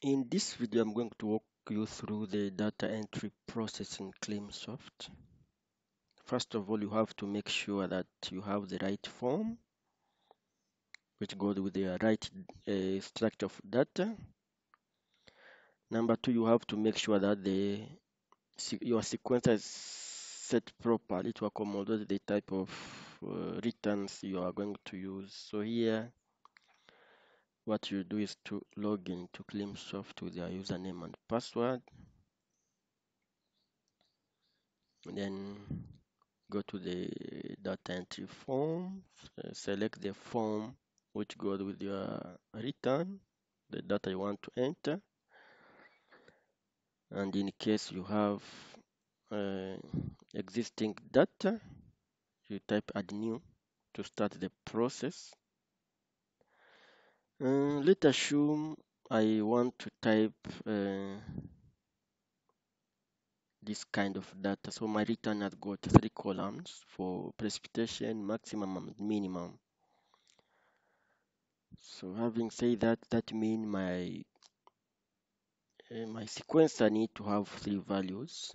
In this video, I'm going to walk you through the data entry process in ClaimSoft. First of all, you have to make sure that you have the right form, which goes with the right structure of data. Number two, you have to make sure that your sequencer is set properly to accommodate the type of returns you are going to use. So here, what you do is to log into ClaimSoft with your username and password. And then go to the data entry form, select the form which goes with your return, the data you want to enter. And in case you have uh, existing data, you type add new to start the process. Let's assume I want to type this kind of data. So my return has got 3 columns for precipitation, maximum and minimum. So having said that, that means my sequencer need to have 3 values: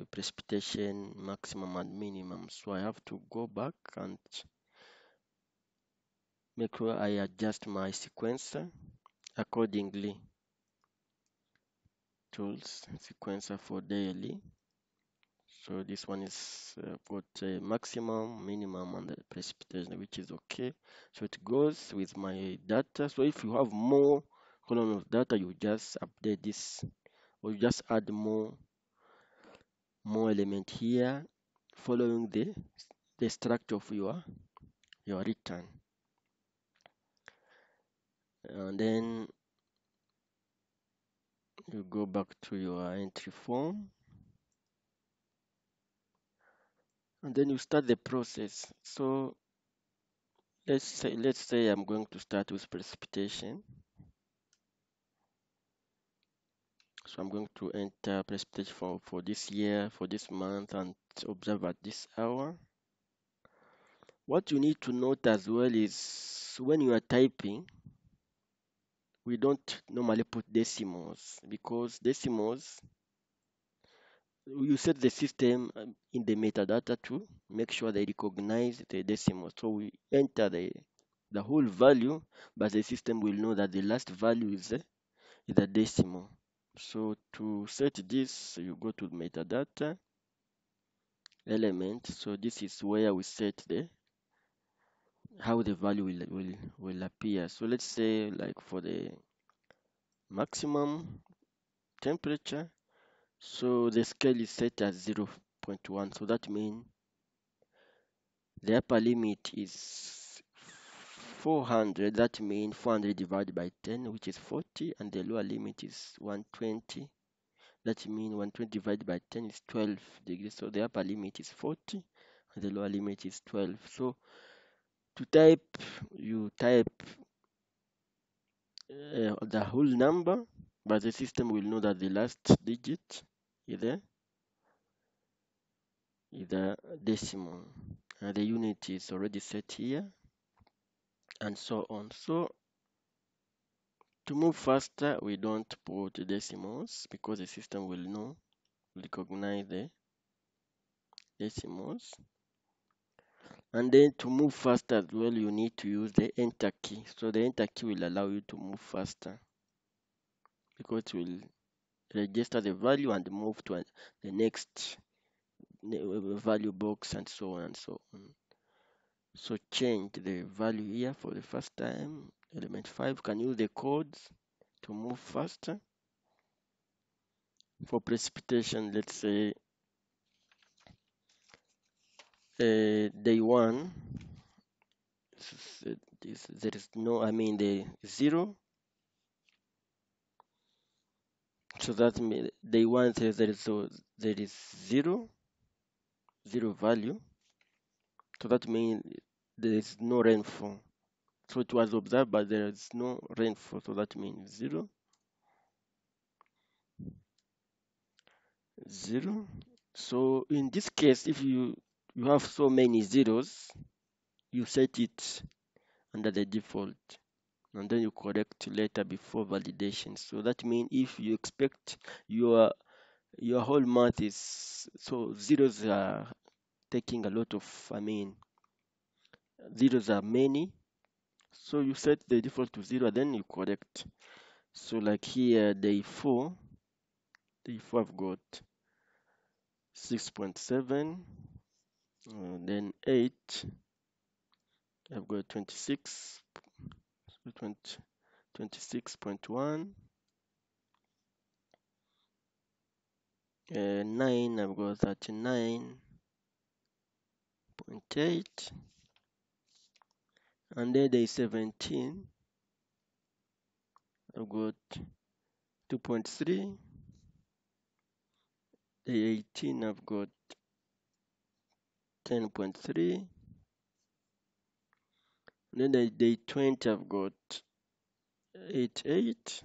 precipitation, maximum and minimum. So I have to go back and make sure I adjust my sequencer accordingly. Tools, sequencer for daily. So this one is got maximum, minimum, and the precipitation, which is okay. So it goes with my data. So if you have more column of data, you just update this, or you just add more element here, following the structure of your return. And then you go back to your entry form, and then you start the process. So let's say I'm going to start with precipitation. So I'm going to enter precipitation for this year, for this month, and observe at this hour. What you need to note as well is when you are typing, we don't normally put decimals, because decimals, you set the system in the metadata to make sure they recognize the decimal. So we enter the whole value, but the system will know that the last value is a decimal. So to set this, you go to metadata element. So this is where we set how the value will appear. So let's say, like, for the maximum temperature, so the scale is set as 0.1. So that means the upper limit is 400. That means 400 divided by 10, which is 40, and the lower limit is 120. That means 120 divided by 10 is 12 degrees. So the upper limit is 40, and the lower limit is 12. So to type, you type the whole number, but the system will know that the last digit is the decimal. The unit is already set here, and so on. So to move faster, we don't put decimals, because the system will recognize the decimals. And then to move faster as well, you need to use the enter key. So the enter key will allow you to move faster, because it will register the value and move to the next value box, and so on and so on. So change the value here for the first time. Element 5 can use the codes to move faster. For precipitation, let's say day 1, there is no, the 0. So that means day 1 says there is 0 value. So that means there is no rainfall. So it was observed, but there is no rainfall. So that means 0, 0. So in this case, if you have so many zeros, you set it under the default. and then you correct later before validation. So that means if you expect your whole month is, so zeros are taking a lot of, zeros are many, so you set the default to 0, then you correct. So like here, day 4 I've got 6.7, then 8 I've got 26, so 26.1, 9 I've got 39.8, and then day 17 I've got 2.3, day 18 I've got 10.3, then day 20 I've got 8.8,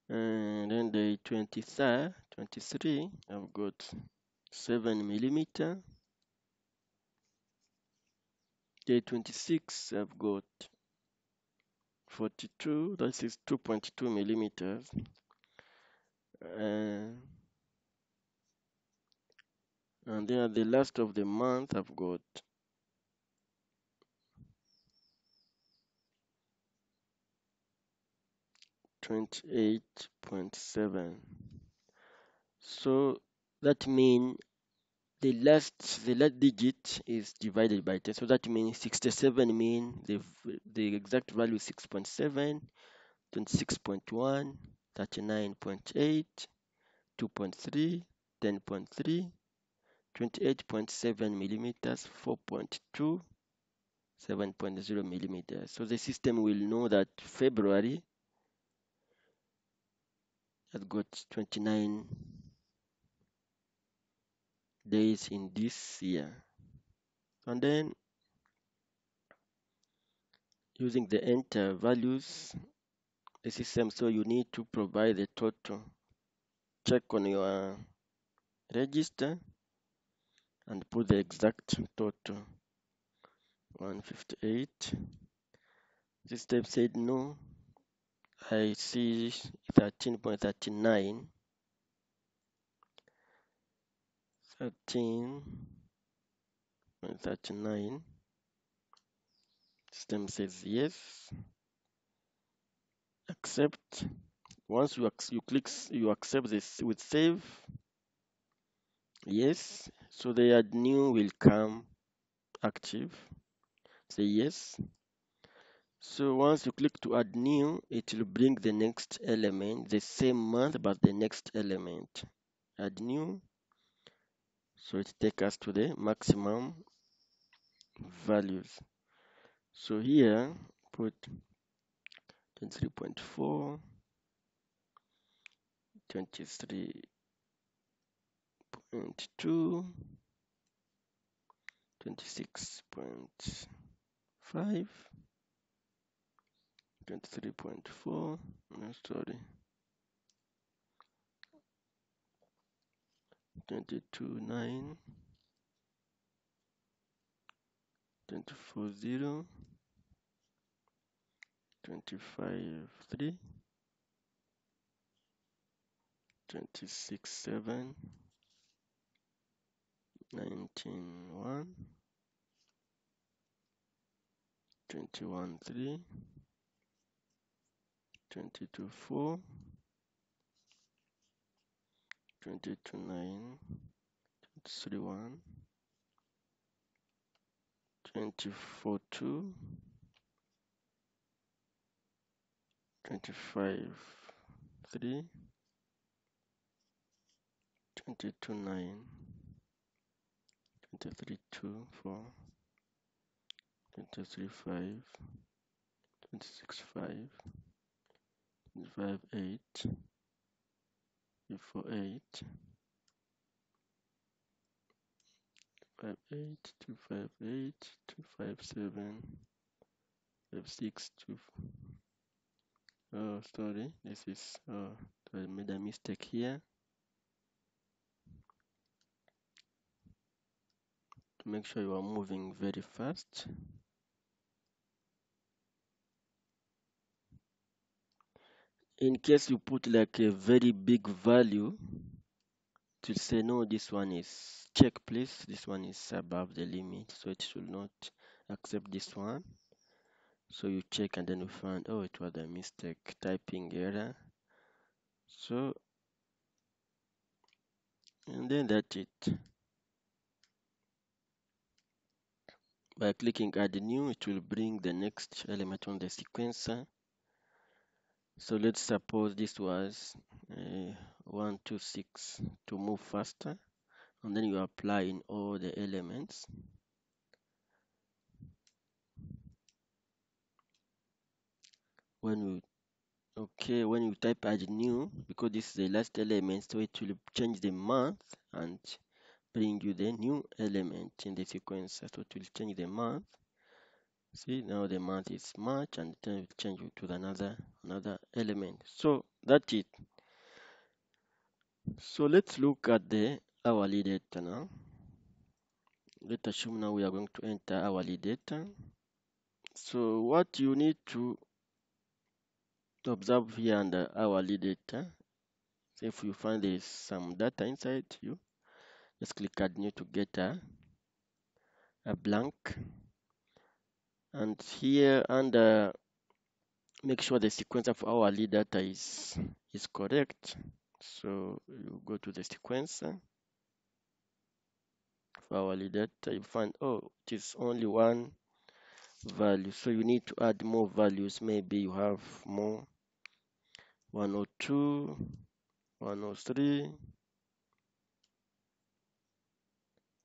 and then day 23 I've got 7 millimeter. Day 26 I've got 42, that is 2.2 millimeters. And then at the last of the month I've got 28.7. So that means the last digit is divided by 10. So that means 67 means the exact value is 6.7, 26.1, 39.8, 2.3, 10.3, 28.7 millimeters, 4.2, 7.0 millimeters. So the system will know that February has got 29 days in this year. And then using the enter values, the system, so you need to provide the total. Check on your register and put the exact total. 158. This step said no. I see 13.39. 13.39. System says yes. Accept. Once you accept this with save. Yes. So the add new will come active. Say yes. So once you click to add new, it will bring the next element, the same month but the next element. Add new. So it takes us to the maximum values. So here put 23.4, 23.2, 26.5, 23.4, no, sorry, 22.9, 24.0, 25.3, 26.7, 19.1, 21.3, 22.4, 22.9, 23.1, 24.2, 25.3, 22.9, 23.2, 23.5, 26.5, 25.8, 24.8, 5.8, 258, 257, 56, 2. Oh, sorry, this is, I made a mistake here. To make sure you are moving very fast. In case you put like a very big value, to say no, this one is check please, this one is above the limit, so it should not accept this one. So you check and then you find, oh, it was a mistake, typing error. So, and then that's it. By clicking add new, it will bring the next element on the sequencer. So let's suppose this was 126 to move faster, and then you apply in all the elements. When you type add new, because this is the last element, so it will change the month and bring you the new element in the sequencer. So it will change the month. See, now the month is March, and then it will change to another element. So that's it. So let's look at the hourly data now. Let's assume now we are going to enter hourly data. So what you need to observe here under hourly data, so if you find there's some data inside you, just click add new to get a blank. And here under make sure the sequencer for hourly data is correct. So you go to the sequencer for hourly data, you find, oh, it is only one value, so you need to add more values. Maybe you have more 102, 103,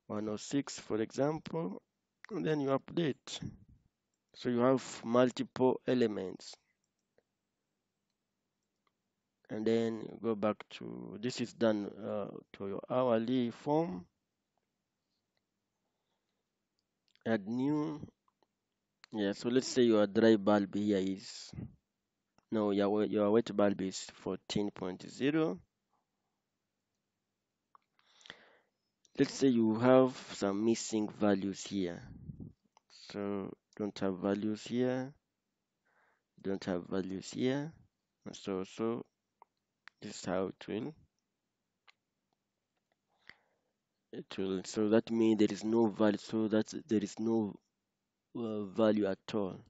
106, for example, and then you update. So you have multiple elements. And then you go back to, this is done to your hourly form. Add new. Yeah, so let's say your dry bulb here is, no, your wet bulb is 14.0. Let's say you have some missing values here. So don't have values here, don't have values here. So this is how it will, so that means there is no value, so that there is no value at all.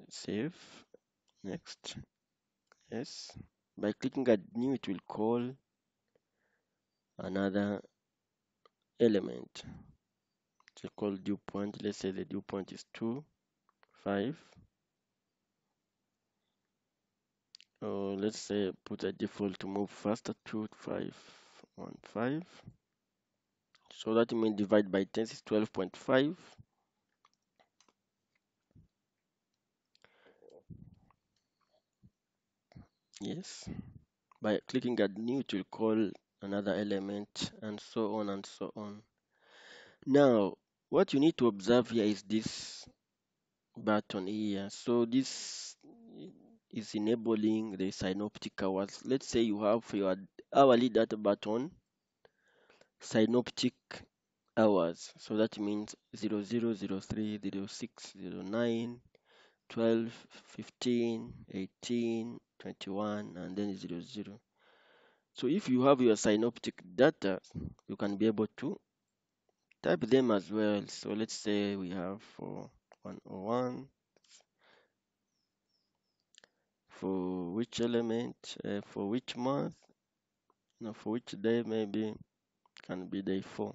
Save. Next. Yes. By clicking add new, it will call another element. It's called dew point. Let's say the dew point is 2, 5. Or let's say put a default to move faster, 2, 5, 1, 5. So that means divide by 10 is 12.5. Yes. By clicking add new, it will call another element, and so on and so on. Now, what you need to observe here is this button here. So this is enabling the synoptic hours. Let's say you have your hourly data button, synoptic hours. So that means 00, 03, 06, 09, 12, 15, 18, 21, and then 00. So if you have your synoptic data, you can be able to type them as well. So let's say we have for 101, for which element, for which month, no, for which day, maybe can be day 4.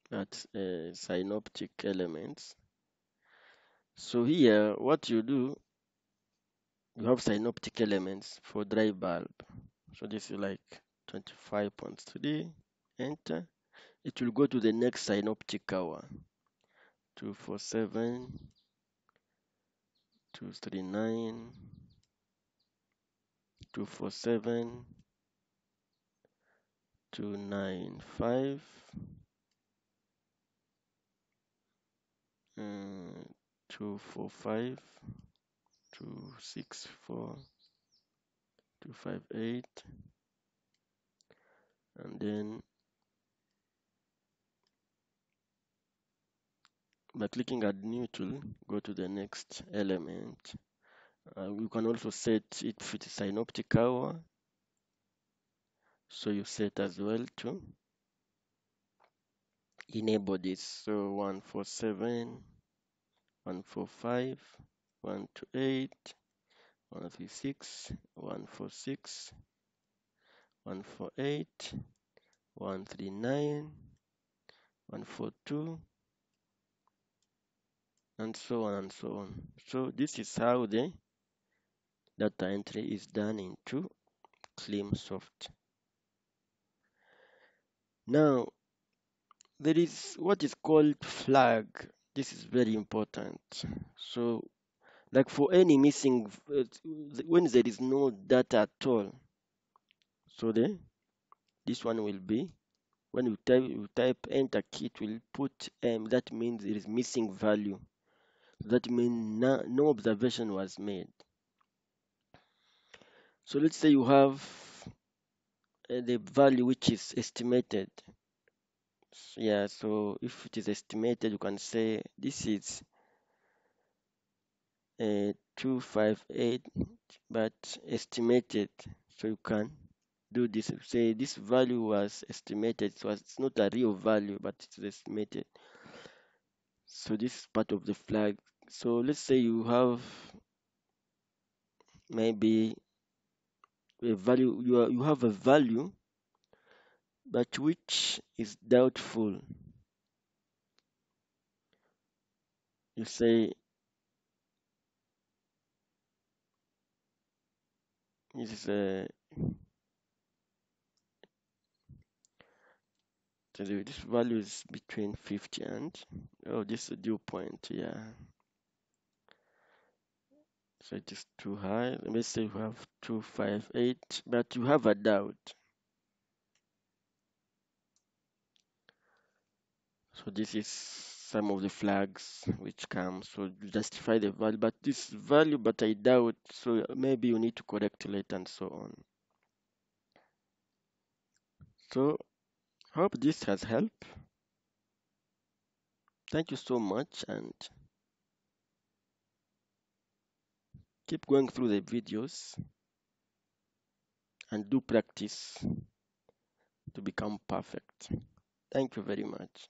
That's synoptic elements. So here, what you do, you have synoptic elements for dry bulb. So this is like 25.3, enter. It will go to the next synoptic hour, 247, 239, 247, 295, 245, 264, 258, and then By clicking add new tool, go to the next element. You can also set it if it is synoptic hour, so you set as well to enable this. So 147, 145, 128, 136, 146, 148, 139, 142, and so on and so on. So this is how the data entry is done into CleanSoft. Now, there is what is called flag. This is very important. So, like for any missing, when there is no data at all, so then this one will be when you type enter key, it will put that means there is missing value. That means no observation was made. So let's say you have the value which is estimated. Yeah, so if it is estimated, you can say this is 258, but estimated. So you can do this. Say this value was estimated. So it's not a real value, but it's estimated. So this is part of the flag. So let's say you have maybe a value. You have a value, but which is doubtful. You say this is a so this value is between 50 and this is a dew point. Yeah. So it is too high. Let's say you have 258, but you have a doubt. So this is some of the flags which come. So you justify the value, but this value, but I doubt. So maybe you need to correct later and so on. So hope this has helped. Thank you so much and keep going through the videos and do practice to become perfect. Thank you very much.